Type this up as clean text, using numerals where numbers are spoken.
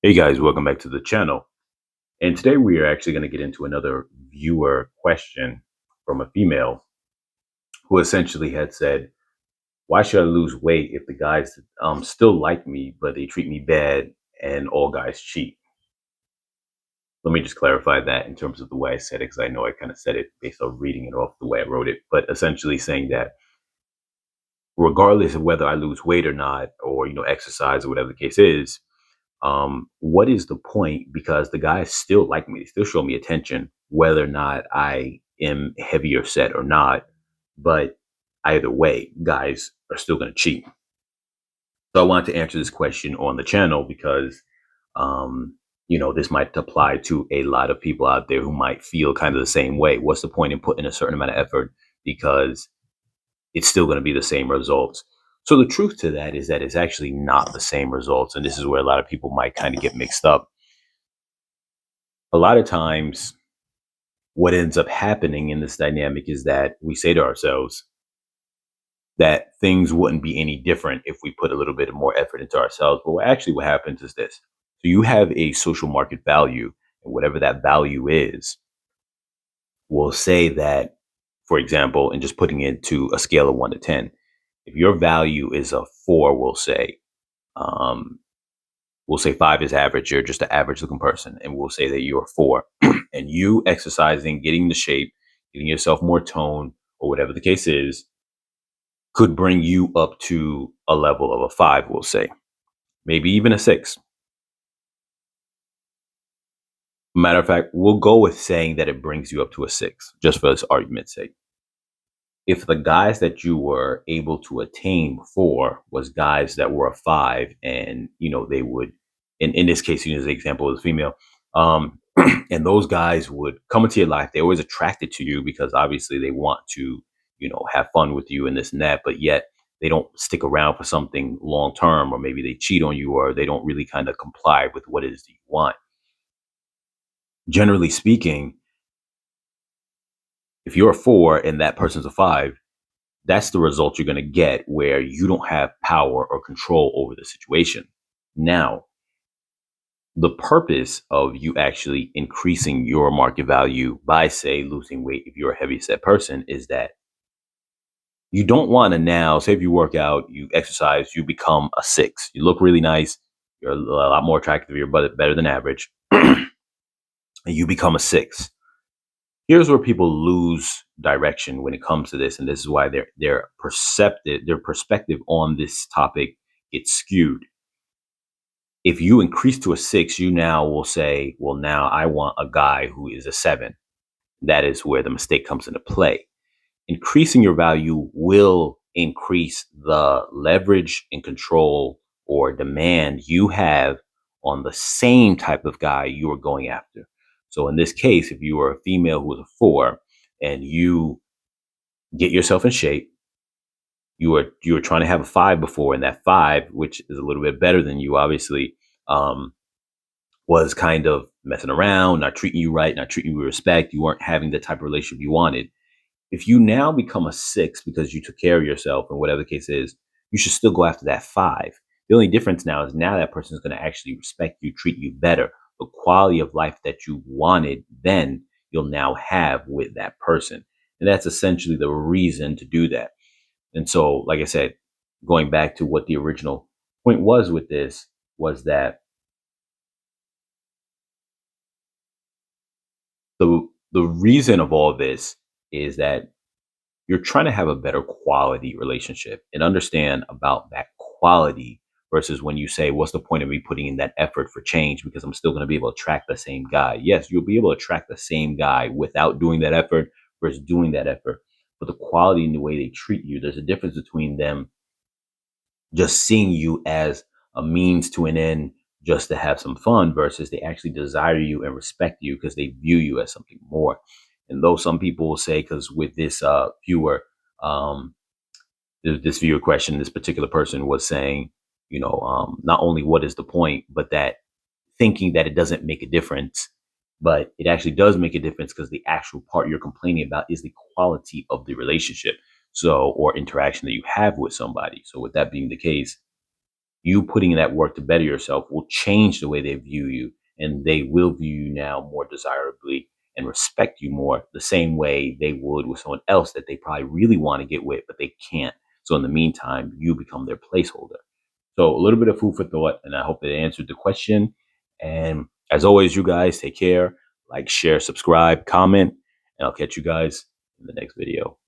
Hey guys, welcome back to the channel. And today we are actually going to get into another viewer question from a female who essentially had said, why should I lose weight if the guys still like me, but they treat me bad and all guys cheat? Let me just clarify that in terms of the way I said it, because I know I kind of said it based on reading it off the way I wrote it, but essentially saying that regardless of whether I lose weight or not, or, exercise or whatever the case is, what is the point? Because the guys still like me, they still show me attention, whether or not I am heavier set or not. But either way, guys are still going to cheat. So I wanted to answer this question on the channel because, um, this might apply to a lot of people out there who might feel kind of the same way. What's the point in putting a certain amount of effort because it's still going to be the same results? So the truth to that is that it's actually not the same results. And this is where a lot of people might kind of get mixed up. A lot of times, what ends up happening in this dynamic is that we say to ourselves that things wouldn't be any different if we put a little bit more effort into ourselves. But what happens is this. So you have a social market value, and whatever that value is, we'll say that, for example, and just putting it to a scale of 1 to 10, if your value is a 4, um, we'll say 5 is average. You're just an average looking person. And we'll say that you're 4 and you exercising, getting the shape, getting yourself more tone or whatever the case is, could bring you up to a level of a 5, we'll say, maybe even a 6. Matter of fact, we'll go with saying that it brings you up to a 6, just for this argument's sake. If the guys that you were able to attain before was guys that were a 5, and they would, in this case, the example of the female, and those guys would come into your life, they're always attracted to you because obviously they want to have fun with you and this and that, but yet they don't stick around for something long term, or maybe they cheat on you, or they don't really kind of comply with what it is that you want. Generally speaking, if you're a 4 and that person's a 5, that's the result you're going to get, where you don't have power or control over the situation. Now, the purpose of you actually increasing your market value by, say, losing weight, if you're a heavy set person, is that you don't want to now, say, if you work out, you exercise, you become a 6. You look really nice. You're a lot more attractive. You're better than average. And you become a 6. Here's where people lose direction when it comes to this, and this is why their perspective on this topic gets skewed. If you increase to a 6, you now will say, well, now I want a guy who is a 7. That is where the mistake comes into play. Increasing your value will increase the leverage and control or demand you have on the same type of guy you are going after. So in this case, if you are a female who is a 4 and you get yourself in shape, you were trying to have a 5 before, and that 5, which is a little bit better than you, obviously, um, was kind of messing around, not treating you right, not treating you with respect. You weren't having the type of relationship you wanted. If you now become a 6 because you took care of yourself and whatever the case is, you should still go after that 5. The only difference now is now that person is going to actually respect you, treat you better. The quality of life that you wanted then, you'll now have with that person. And that's essentially the reason to do that. And so, like I said, going back to what the original point was with this, was that the reason of all this is that you're trying to have a better quality relationship and understand about that quality, versus when you say, what's the point of me putting in that effort for change because I'm still going to be able to attract the same guy? Yes, you'll be able to attract the same guy without doing that effort versus doing that effort. But the quality and the way they treat you, there's a difference between them just seeing you as a means to an end just to have some fun, versus they actually desire you and respect you because they view you as something more. And though some people will say, because with this viewer, um, this viewer question, this particular person was saying, not only what is the point, but that thinking that it doesn't make a difference, but it actually does make a difference, because the actual part you're complaining about is the quality of the relationship, so, or interaction that you have with somebody. So with that being the case, You putting in that work to better yourself will change the way they view you, and they will view you now more desirably and respect you more the same way they would with someone else that they probably really want to get with, but they can't. So in the meantime, you become their placeholder. So a little bit of food for thought, and I hope it answered the question. And as always, you guys take care, like, share, subscribe, comment, and I'll catch you guys in the next video.